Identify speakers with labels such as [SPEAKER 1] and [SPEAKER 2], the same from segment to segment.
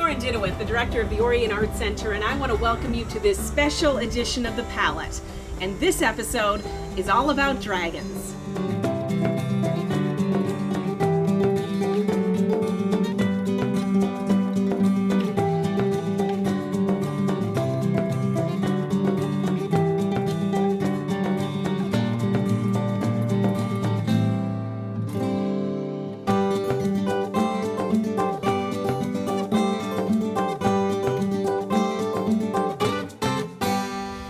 [SPEAKER 1] Lauren Dinowith, the director of the Orion Art Center, and I want to welcome you to this special edition of The Palette. And this episode is all about dragons.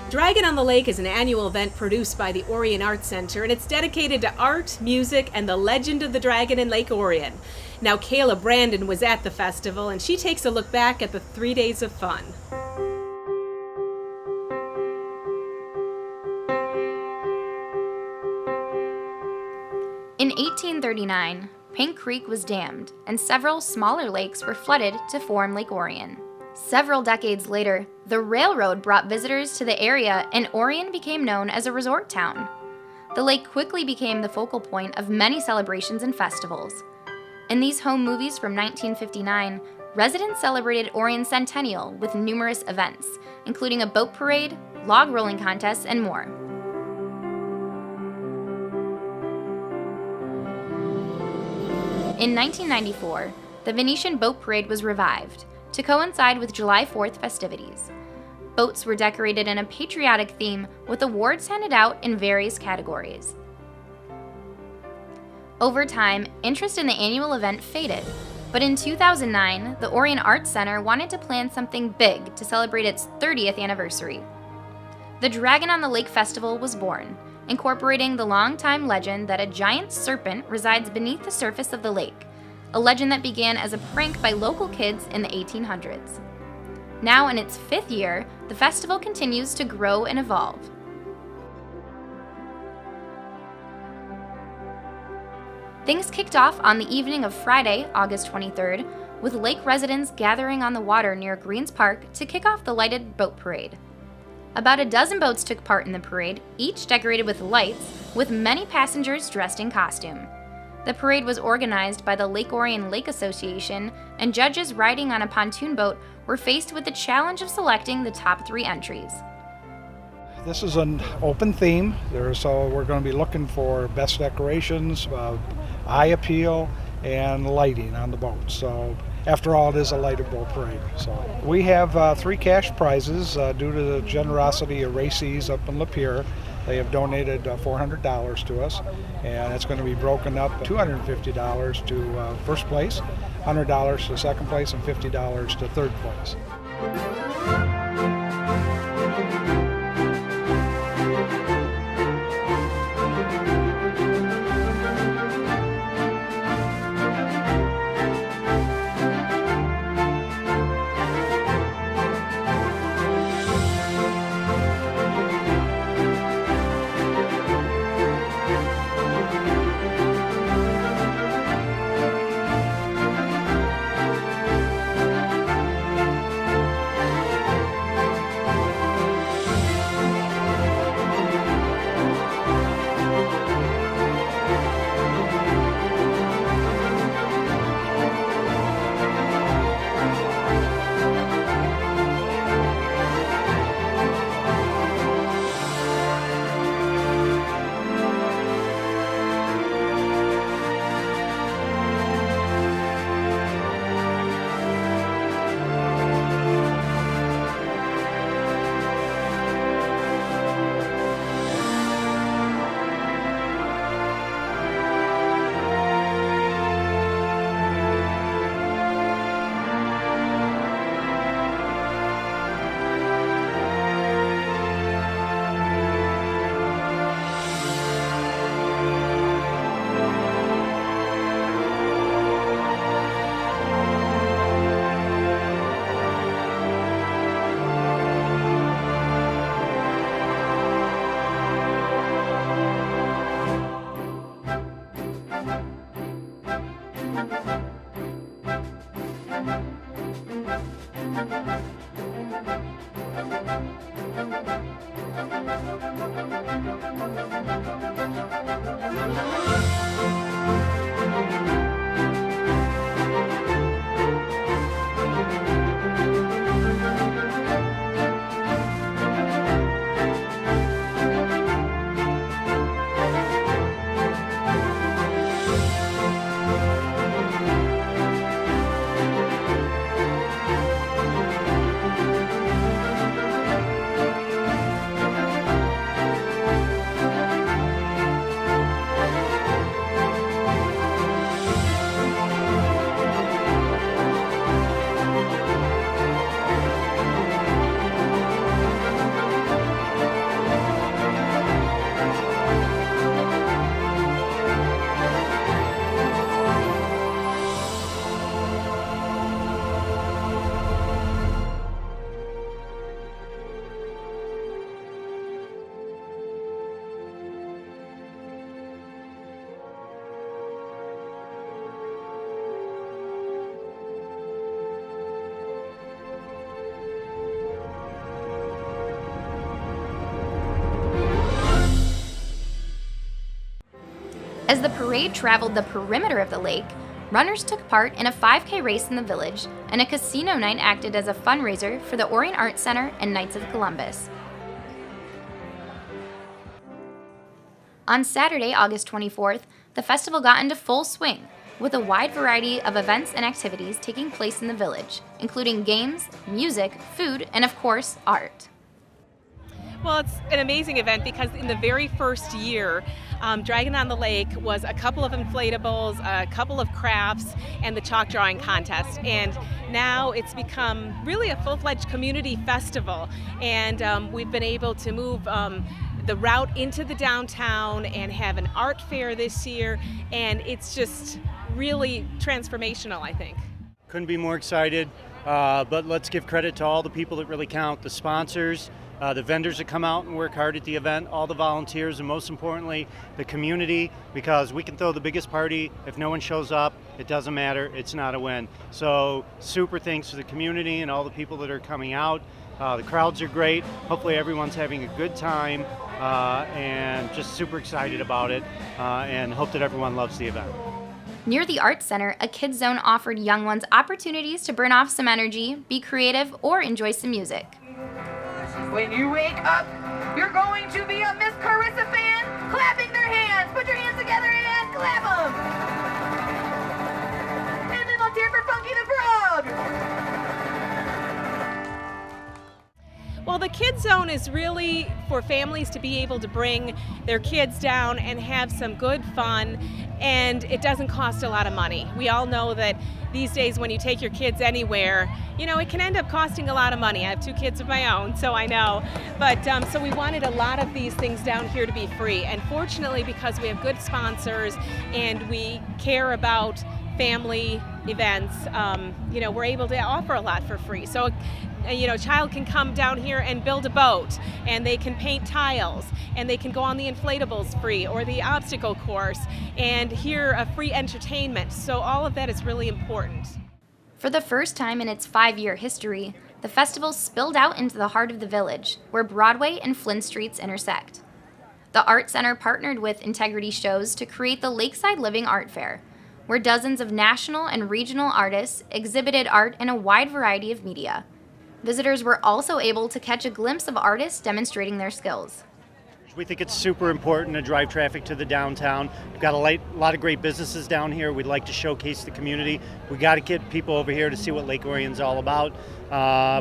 [SPEAKER 1] Dragon on the Lake is an annual event produced by the Orion Art Center, and it's dedicated to art, music, and the legend of the dragon in Lake Orion. Now, Kayla Brandon was at the festival, and she takes a look back at the 3 days of fun.
[SPEAKER 2] In 1839, Pink Creek was dammed, and several smaller lakes were flooded to form Lake Orion. Several decades later, the railroad brought visitors to the area and Orion became known as a resort town. The lake quickly became the focal point of many celebrations and festivals. In these home movies from 1959, residents celebrated Orion's centennial with numerous events, including a boat parade, log rolling contests, and more. In 1994, the Venetian Boat Parade was revived to coincide with July 4th festivities. Boats were decorated in a patriotic theme with awards handed out in various categories. Over time, interest in the annual event faded, but in 2009, the Orion Art Center wanted to plan something big to celebrate its 30th anniversary. The Dragon on the Lake Festival was born, incorporating the longtime legend that a giant serpent resides beneath the surface of the lake, a legend that began as a prank by local kids in the 1800s. Now in its 5th year, the festival continues to grow and evolve. Things kicked off on the evening of Friday, August 23rd, with lake residents gathering on the water near Greens Park to kick off the lighted boat parade. About a dozen boats took part in the parade, each decorated with lights, with many passengers dressed in costume. The parade was organized by the Lake Orion Lake Association, and judges riding on a pontoon boat were faced with the challenge of selecting the top 3 entries.
[SPEAKER 3] This is an open theme, so we're going to be looking for best decorations, eye appeal, and lighting on the boat. So after all, it is a lighted boat parade. So we have 3 cash prizes due to the generosity of Racy's up in Lapeer. They have donated $400 to us, and it's going to be broken up $250 to first place, $100 to second place, and $50 to third place.
[SPEAKER 2] As the parade traveled the perimeter of the lake, runners took part in a 5K race in the village, and a casino night acted as a fundraiser for the Orion Art Center and Knights of Columbus. On Saturday, August 24th, the festival got into full swing, with a wide variety of events and activities taking place in the village, including games, music, food, and of course, art.
[SPEAKER 1] Well, it's an amazing event because in the very first year, Dragon on the Lake was a couple of inflatables, a couple of crafts, and the chalk drawing contest. And now it's become really a full-fledged community festival. And we've been able to move the route into the downtown and have an art fair this year. And it's just really transformational, I think.
[SPEAKER 4] Couldn't be more excited, but let's give credit to all the people that really count, the sponsors, the vendors that come out and work hard at the event, all the volunteers, and most importantly, the community, because we can throw the biggest party. If no one shows up, it doesn't matter. It's not a win. So super thanks to the community and all the people that are coming out. The crowds are great. Hopefully everyone's having a good time and just super excited about it and hope that everyone loves the event.
[SPEAKER 2] Near the Art Center, a kids zone offered young ones opportunities to burn off some energy, be creative, or enjoy some music.
[SPEAKER 5] When you wake up, you're going to be a Miss Carissa fan, clapping their hands. Put your hands together and clap them. And then let's hear for Funky the Frog.
[SPEAKER 1] Well, the Kids Zone is really for families to be able to bring their kids down and have some good fun, and it doesn't cost a lot of money. We all know that these days when you take your kids anywhere, it can end up costing a lot of money. I have 2 kids of my own, so I know. But so we wanted a lot of these things down here to be free, and fortunately, because we have good sponsors and we care about family events, we're able to offer a lot for free. So a child can come down here and build a boat, and they can paint tiles, and they can go on the inflatables free or the obstacle course and hear a free entertainment. So all of that is really important.
[SPEAKER 2] For the first time in its 5-year history, the festival spilled out into the heart of the village, where Broadway and Flint Streets intersect. The Art Center partnered with Integrity Shows to create the Lakeside Living Art Fair, where dozens of national and regional artists exhibited art in a wide variety of media. Visitors were also able to catch a glimpse of artists demonstrating their skills.
[SPEAKER 4] We think it's super important to drive traffic to the downtown. We've got a lot of great businesses down here. We'd like to showcase the community. We got to get people over here to see what Lake Orion's all about.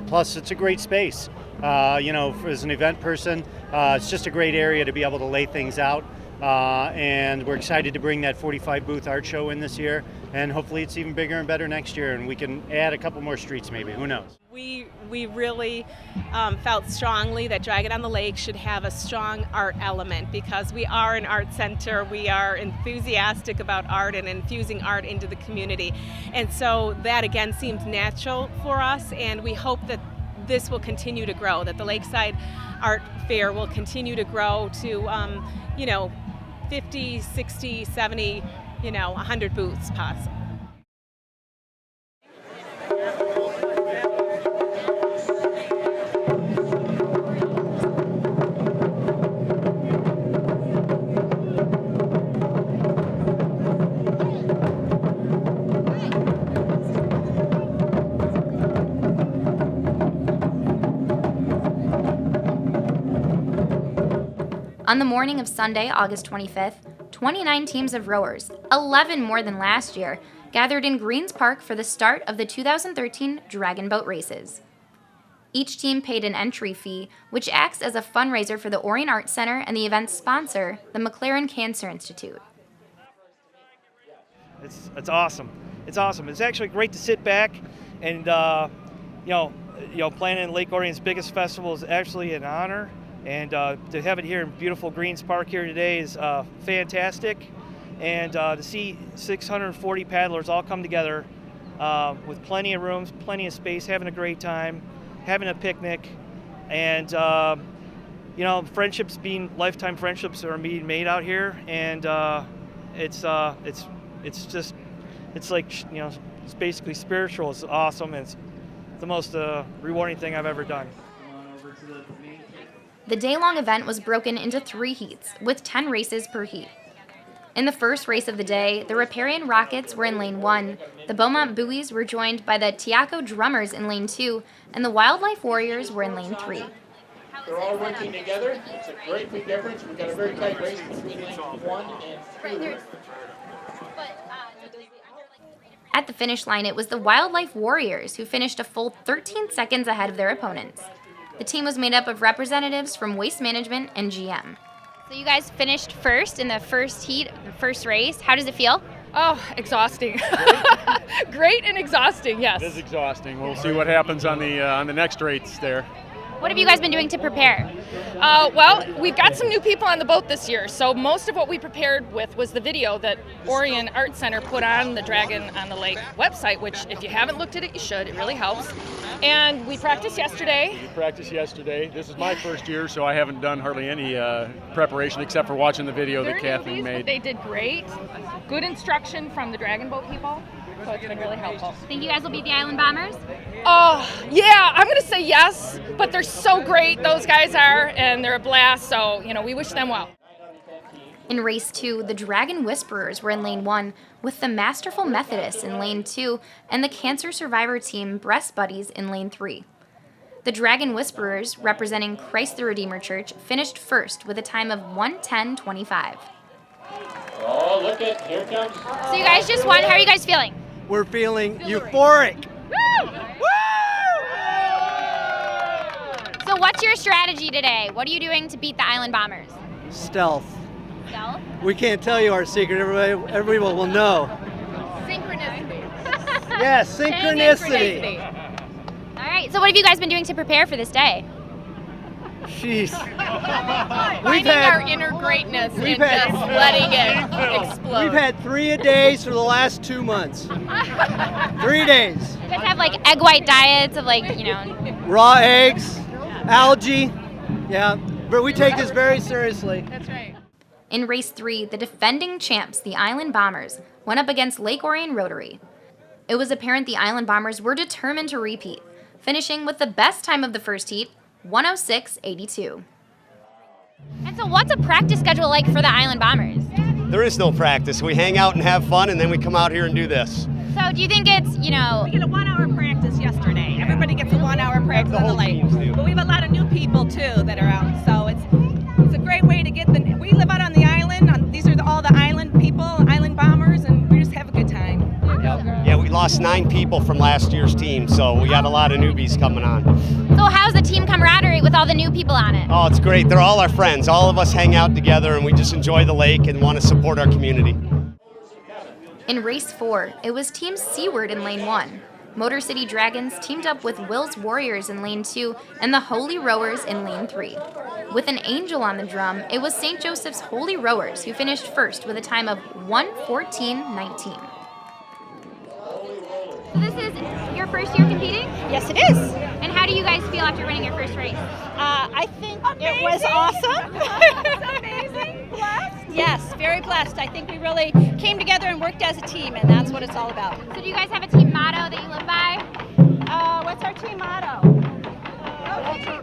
[SPEAKER 4] Plus, it's a great space. As an event person, it's just a great area to be able to lay things out. And we're excited to bring that 45 booth art show in this year, and hopefully it's even bigger and better next year, and we can add a couple more streets maybe, who knows.
[SPEAKER 1] We really felt strongly that Dragon on the Lake should have a strong art element because we are an art center. We are enthusiastic about art and infusing art into the community, and so that again seemed natural for us, and we hope that this will continue to grow, that the Lakeside Art Fair will continue to grow to 50, 60, 70, 100 booths possible.
[SPEAKER 2] On the morning of Sunday, August 25th, 29 teams of rowers, 11 more than last year, gathered in Greens Park for the start of the 2013 Dragon Boat Races. Each team paid an entry fee, which acts as a fundraiser for the Orion Art Center and the event's sponsor, the McLaren Cancer Institute.
[SPEAKER 6] It's awesome. It's awesome. It's actually great to sit back and, planning Lake Orion's biggest festival is actually an honor. And to have it here in beautiful Greens Park here today is fantastic. And to see 640 paddlers all come together with plenty of rooms, plenty of space, having a great time, having a picnic. And, lifetime friendships are being made out here. And it's basically spiritual. It's awesome. It's the most rewarding thing I've ever done.
[SPEAKER 2] The day-long event was broken into 3 heats, with 10 races per heat. In the first race of the day, the Riparian Rockets were in lane 1, the Beaumont Buoys were joined by the Tiaco Drummers in lane 2, and the Wildlife Warriors were in lane 3.
[SPEAKER 7] They're all working together. It's a great big difference. We've got a very tight race between lane 1 and 2.
[SPEAKER 2] At the finish line, it was the Wildlife Warriors who finished a full 13 seconds ahead of their opponents. The team was made up of representatives from Waste Management and GM.
[SPEAKER 8] So you guys finished first in the first heat, the first race. How does it feel?
[SPEAKER 9] Oh, exhausting. Great and exhausting, yes.
[SPEAKER 10] It is exhausting. We'll see what happens on the next race there.
[SPEAKER 8] What have you guys been doing to prepare?
[SPEAKER 9] Well, we've got some new people on the boat this year, so most of what we prepared with was the video that Orion Art Center put on the Dragon on the Lake website, which if you haven't looked at it, you should. It really helps. And we practiced yesterday.
[SPEAKER 10] We practiced yesterday. This is my first year, so I haven't done hardly any preparation except for watching the video that Kathleen made.
[SPEAKER 9] They did great. Good instruction from the Dragon Boat people, so it's been really helpful.
[SPEAKER 8] Think you guys will beat the Island Bombers?
[SPEAKER 9] Oh, yeah, I'm going to say yes, but they're so great, those guys are, and they're a blast, so, we wish them well.
[SPEAKER 2] In race 2, the Dragon Whisperers were in lane 1, with the Masterful Methodists in lane 2, and the Cancer Survivor Team Breast Buddies in lane 3. The Dragon Whisperers, representing Christ the Redeemer Church, finished first with a time of 1:10:25.
[SPEAKER 7] Oh, look at, here comes.
[SPEAKER 8] So you guys just won. How are you guys feeling?
[SPEAKER 11] We're feeling euphoric.
[SPEAKER 8] Woo! So what's your strategy today? What are you doing to beat the Island Bombers?
[SPEAKER 11] Stealth.
[SPEAKER 8] Stealth?
[SPEAKER 11] We can't tell you our secret. Everybody will know.
[SPEAKER 9] Synchronicity.
[SPEAKER 11] Yes, synchronicity.
[SPEAKER 8] All right. So what have you guys been doing to prepare for this day?
[SPEAKER 11] Jeez.
[SPEAKER 9] Finding our inner greatness and just letting it explode.
[SPEAKER 11] We've had 3-a-days for the last 2 months. 3 days.
[SPEAKER 8] You guys have egg white diets of
[SPEAKER 11] Raw eggs, algae. Yeah, but we take this very seriously.
[SPEAKER 9] That's right.
[SPEAKER 2] In race 3, the defending champs, the Island Bombers, went up against Lake Orion Rotary. It was apparent the Island Bombers were determined to repeat, finishing with the best time of the first heat, 1:06:82.
[SPEAKER 8] And so what's a practice schedule like for the Island Bombers?
[SPEAKER 12] There is no practice. We hang out and have fun, and then we come out here and do this.
[SPEAKER 8] So do you think it's,
[SPEAKER 13] We get a 1-hour practice yesterday. Everybody gets a 1-hour practice on the lake. But we have a lot of new people, too, that are out. So it's a great way to get we live out on the island. These are all the island people, Island Bombers, and we just have a good time.
[SPEAKER 12] Yeah, we lost 9 people from last year's team, so we got a lot of newbies coming on.
[SPEAKER 8] So how's the team camaraderie with all the new people on it?
[SPEAKER 12] Oh, it's great. They're all our friends. All of us hang out together, and we just enjoy the lake and want to support our community.
[SPEAKER 2] In race 4, it was Team Seaward in lane 1. Motor City Dragons teamed up with Will's Warriors in lane 2 and the Holy Rowers in lane 3. With an angel on the drum, it was St. Joseph's Holy Rowers who finished first with a time of 1:14:19.
[SPEAKER 8] So this is your first year competing?
[SPEAKER 13] Yes, it is.
[SPEAKER 8] And how do you guys feel after winning your first race?
[SPEAKER 13] I think it was awesome. Amazing. Blessed. Yes, very blessed. I think we really came together and worked as a team, and that's what it's all about.
[SPEAKER 8] So do you guys have a team motto that you live by?
[SPEAKER 13] What's our team motto?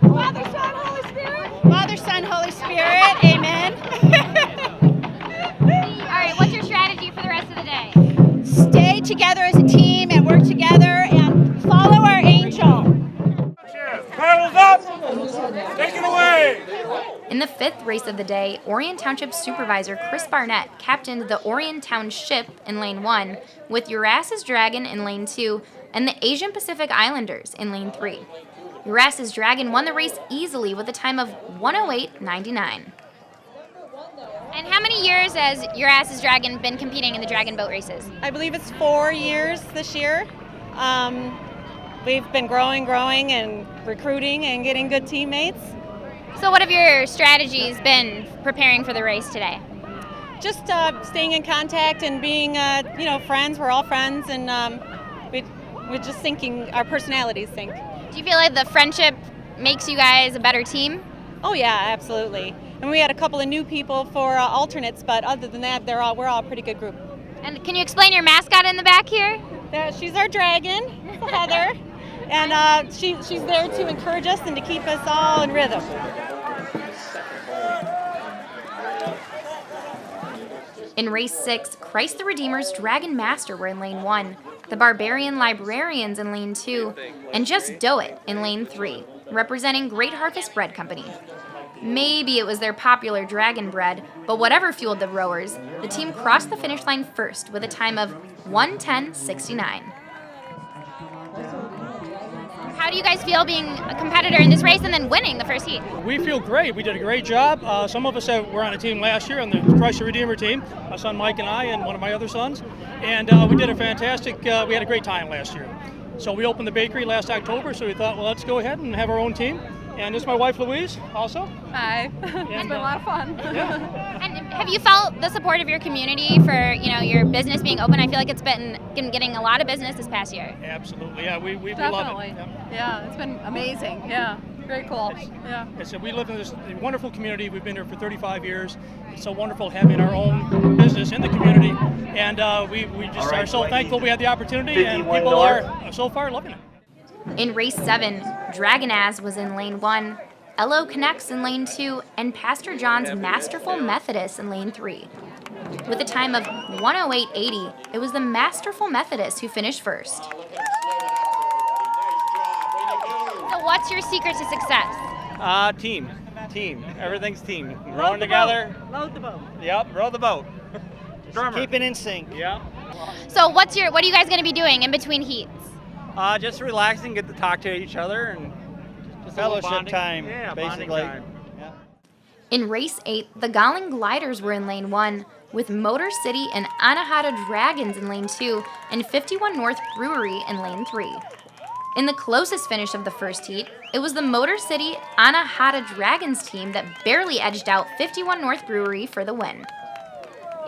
[SPEAKER 13] Father, Son, Holy Spirit. Father, Son, Holy Spirit. Amen.
[SPEAKER 8] All right, what's your strategy for the rest of the day?
[SPEAKER 13] Stay together as a team and work together and follow our angel.
[SPEAKER 10] Paddles up! Take it away!
[SPEAKER 2] In the 5th race of the day, Orion Township Supervisor Chris Barnett captained the Orion Township in lane 1, with Uras's Dragon in lane 2, and the Asian Pacific Islanders in lane 3. Uras's Dragon won the race easily with a time of 1:08:99.
[SPEAKER 8] And how many years has your ass's Dragon been competing in the Dragon boat races?
[SPEAKER 13] I believe it's 4 years this year. We've been growing and recruiting and getting good teammates.
[SPEAKER 8] So what have your strategies been preparing for the race today?
[SPEAKER 13] Just staying in contact and being, friends. We're all friends, and we're just thinking our personalities sync.
[SPEAKER 8] Do you feel like the friendship makes you guys a better team?
[SPEAKER 13] Oh yeah, absolutely. And we had a couple of new people for alternates, but other than that, we're all a pretty good group.
[SPEAKER 8] And can you explain your mascot in the back here?
[SPEAKER 13] She's our dragon, Heather, and she's there to encourage us and to keep us all in rhythm.
[SPEAKER 2] In race 6, Christ the Redeemer's Dragon Master were in lane 1, the Barbarian Librarians in lane 2, and Just Do It in lane 3, representing Great Harvest Bread Company. Maybe it was their popular dragon bread, but whatever fueled the rowers, the team crossed the finish line first with a time of 1:10.69.
[SPEAKER 8] How do you guys feel being a competitor in this race and then winning the first heat?
[SPEAKER 14] We feel great. We did a great job. Some of us were on a team last year on the Christ the Redeemer team, my son Mike and I and one of my other sons, and we did a fantastic, we had a great time last year. So we opened the bakery last October, so we thought, well, let's go ahead and have our own team. And this is my wife Louise also.
[SPEAKER 15] Hi. It's been a lot of fun.
[SPEAKER 8] And have you felt the support of your community for your business being open? I feel like it's been getting a lot of business this past year.
[SPEAKER 14] Absolutely, yeah, we
[SPEAKER 15] Definitely.
[SPEAKER 14] love it.
[SPEAKER 15] Yeah, it's been amazing. Yeah, very cool. Yeah.
[SPEAKER 14] We live in this wonderful community. We've been here for 35 years. It's so wonderful having our own business in the community, and we just are so thankful we had the opportunity, and people are so far loving it.
[SPEAKER 2] In race 7, Dragon Az was in lane 1, Elo Connects in lane 2, and Pastor John's Masterful Methodist in lane 3. With a time of 1:08.80, it was the Masterful Methodist who finished first.
[SPEAKER 8] So what's your secret to success?
[SPEAKER 16] Team. Everything's team. Rowing together.
[SPEAKER 17] Load the boat.
[SPEAKER 16] Yep, row the boat.
[SPEAKER 17] Drummer. Keep it in sync.
[SPEAKER 16] Yeah.
[SPEAKER 8] So what are you guys going to be doing in between heats?
[SPEAKER 16] Just relaxing, get to talk to each other, and just
[SPEAKER 17] fellowship time,
[SPEAKER 16] yeah,
[SPEAKER 17] basically.
[SPEAKER 16] Time. Yeah.
[SPEAKER 2] In race 8, the Galling Gliders were in lane 1, with Motor City and Anahata Dragons in lane 2, and 51 North Brewery in lane 3. In the closest finish of the first heat, it was the Motor City Anahata Dragons team that barely edged out 51 North Brewery for the win.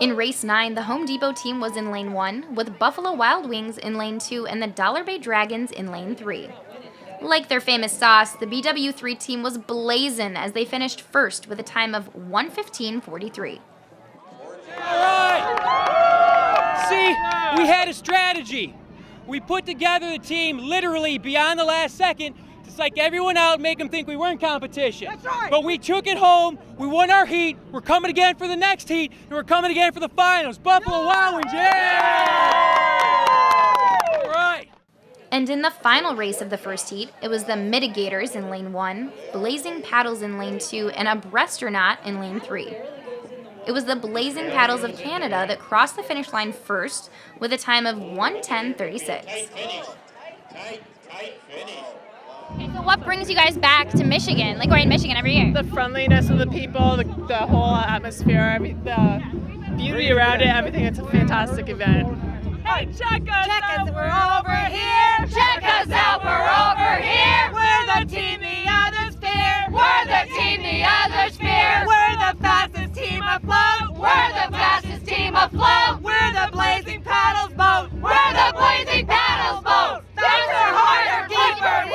[SPEAKER 2] In race 9, the Home Depot team was in lane 1, with Buffalo Wild Wings in lane 2 and the Dollar Bay Dragons in lane 3. Like their famous sauce, the BW3 team was blazing as they finished first with a time of 1:15.43.
[SPEAKER 18] All right! See, we had a strategy. We put together the team literally beyond the last second to psych everyone out and make them think we were in competition. That's right. But we took it home, we won our heat, we're coming again for the next heat, and we're coming again for the finals. Buffalo Wild Wings, yeah! All right.
[SPEAKER 2] And in the final race of the first heat, it was the Mitigators in lane 1, Blazing Paddles in lane 2, and a Breastronaut in lane 3. It was the Blazing Paddles of Canada that crossed the finish line first with a time of 1:10.36.
[SPEAKER 8] Okay, so what brings you guys back to Michigan? Like we're in Michigan every year.
[SPEAKER 15] The friendliness of the people, the whole atmosphere, the beauty around it, everything. It's a fantastic event. Hey, check us out, we're over here.
[SPEAKER 5] Check us out, we're over here.
[SPEAKER 15] We're the team the others fear.
[SPEAKER 5] We're the team the others fear.
[SPEAKER 15] We're the fastest team afloat.
[SPEAKER 5] We're the fastest team afloat.
[SPEAKER 15] We're the Blazing Paddles boat.
[SPEAKER 5] We're the Blazing Paddles boat. Faster, harder, deeper,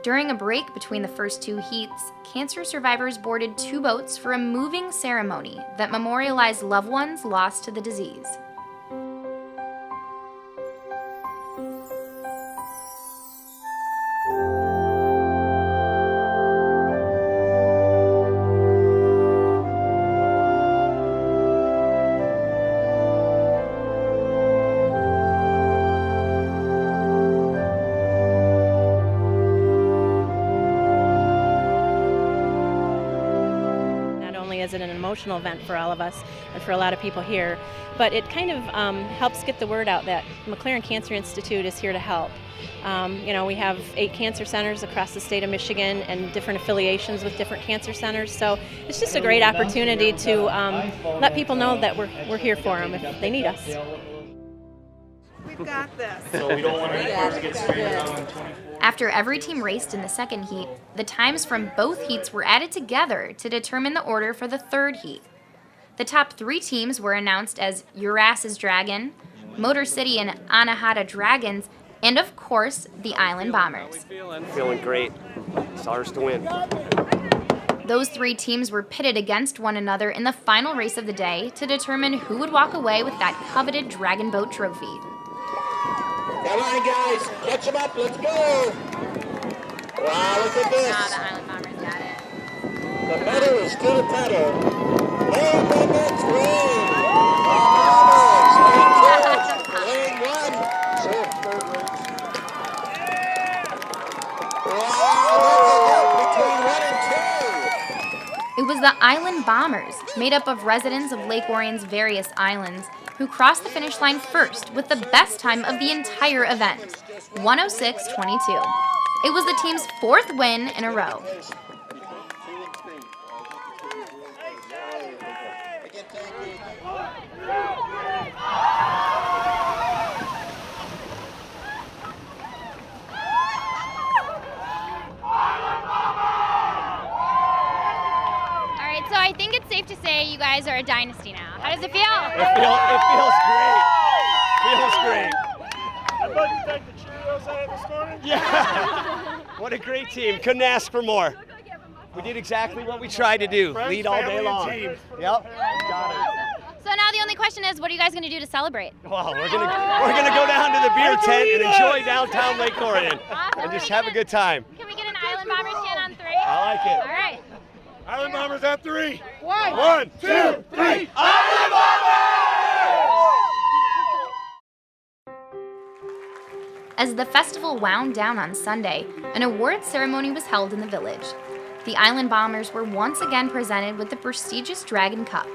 [SPEAKER 2] During a break between the first two heats, cancer survivors boarded 2 boats for a moving ceremony that memorialized loved ones lost to the disease.
[SPEAKER 19] Is it an emotional event for all of us and for a lot of people here, but it kind of helps get the word out that McLaren Cancer Institute is here to help. We have 8 cancer centers across the state of Michigan and different affiliations with different cancer centers, so it's just a great opportunity to let people know that we're here for them if they need us.
[SPEAKER 15] We've got this.
[SPEAKER 2] So we don't want any cars to get stranded out on 24. After every team raced in the second heat, the times from both heats were added together to determine the order for the third heat. The top 3 teams were announced as Urass's Dragon, Motor City and Anahata Dragons, and of course, the Island Bombers.
[SPEAKER 12] Feeling great. It's ours to win.
[SPEAKER 2] Those 3 teams were pitted against one another in the final race of the day to determine who would walk away with that coveted Dragon Boat trophy.
[SPEAKER 7] Come on, guys. Catch them up. Let's go. Wow, look at this.
[SPEAKER 8] The Island Bombers got it.
[SPEAKER 20] The medal is still a pedal. Lane number 3. Lane 1. Safe third race. Between 1 and 2.
[SPEAKER 2] It was the Island Bombers, made up of residents of Lake Orion's various islands, who crossed the finish line first with the best time of the entire event, 1:06.22. It was the team's 4th win in a row.
[SPEAKER 8] So I think it's safe to say you guys are a dynasty now. How does it feel?
[SPEAKER 12] It feels great.
[SPEAKER 21] I'd like to thank the Cheerios I had this morning.
[SPEAKER 12] Yeah. What a great team. Couldn't ask for more. We did exactly what we tried to do.
[SPEAKER 21] Friends,
[SPEAKER 12] lead all day long.
[SPEAKER 21] team.
[SPEAKER 12] Yep. Got it.
[SPEAKER 8] So now the only question is, what are you guys going to do to celebrate?
[SPEAKER 12] Well, we're gonna go down to the beer tent and enjoy downtown Lake Orion and just have a good time.
[SPEAKER 8] Can we get an Island Bombers chant on 3?
[SPEAKER 12] I like it.
[SPEAKER 8] All right.
[SPEAKER 21] Island Bombers at 3.
[SPEAKER 8] 1,
[SPEAKER 21] 2, 3.
[SPEAKER 12] Island
[SPEAKER 2] As the festival wound down on Sunday, an awards ceremony was held in the village. The Island Bombers were once again presented with the prestigious Dragon Cup.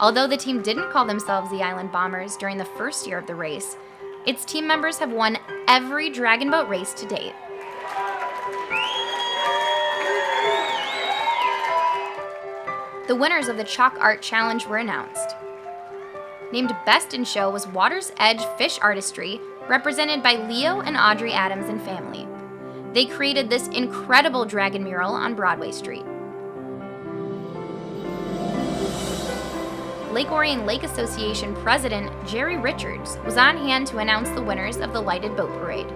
[SPEAKER 2] Although the team didn't call themselves the Island Bombers during the first year of the race, its team members have won every Dragon Boat race to date. The winners of the Chalk Art Challenge were announced. Named Best in Show was Water's Edge Fish Artistry, represented by Leo and Audrey Adams and family. They created this incredible dragon mural on Broadway Street. Lake Orion Lake Association President Jerry Richards was on hand to announce the winners of the Lighted Boat Parade.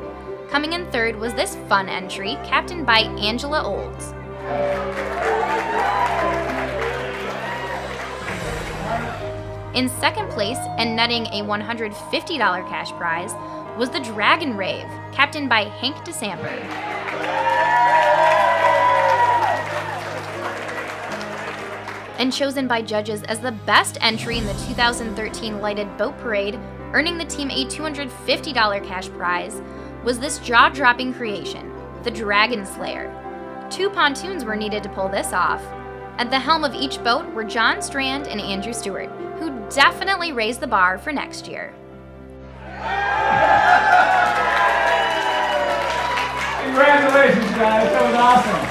[SPEAKER 2] Coming in third was this fun entry, captained by Angela Olds. In second place, and netting a $150 cash prize, was the Dragon Rave, captained by Hank DeSamper. And chosen by judges as the best entry in the 2013 Lighted Boat Parade, earning the team a $250 cash prize, was this jaw-dropping creation, the Dragon Slayer. 2 pontoons were needed to pull this off. At the helm of each boat were John Strand and Andrew Stewart, who definitely raised the bar for next year.
[SPEAKER 21] Congratulations, guys. That was awesome.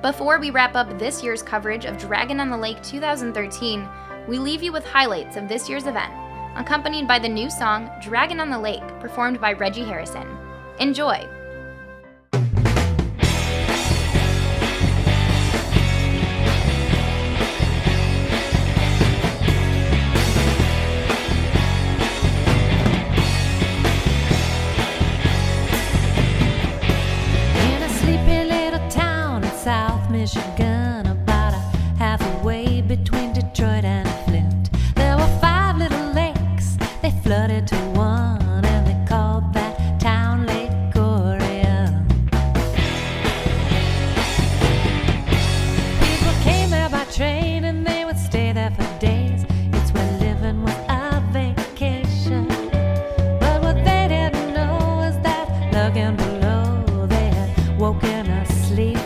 [SPEAKER 2] Before we wrap up this year's coverage of Dragon on the Lake 2013, we leave you with highlights of this year's event, accompanied by the new song Dragon on the Lake, performed by Reggie Harrison. Enjoy!
[SPEAKER 22] Michigan, about a halfway between Detroit and Flint. There were 5 little lakes, they flooded to one, and they called that town Lake Orion. People came there by train and they would stay there for days. It's where living was a vacation. But what they didn't know is that looking below, they had woken asleep.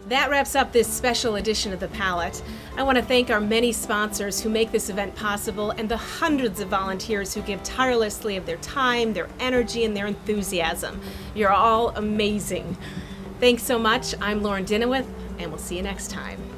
[SPEAKER 1] That wraps up this special edition of The Palette. I want to thank our many sponsors who make this event possible and the hundreds of volunteers who give tirelessly of their time, their energy, and their enthusiasm. You're all amazing. Thanks so much. I'm Lauren Dinowith, and we'll see you next time.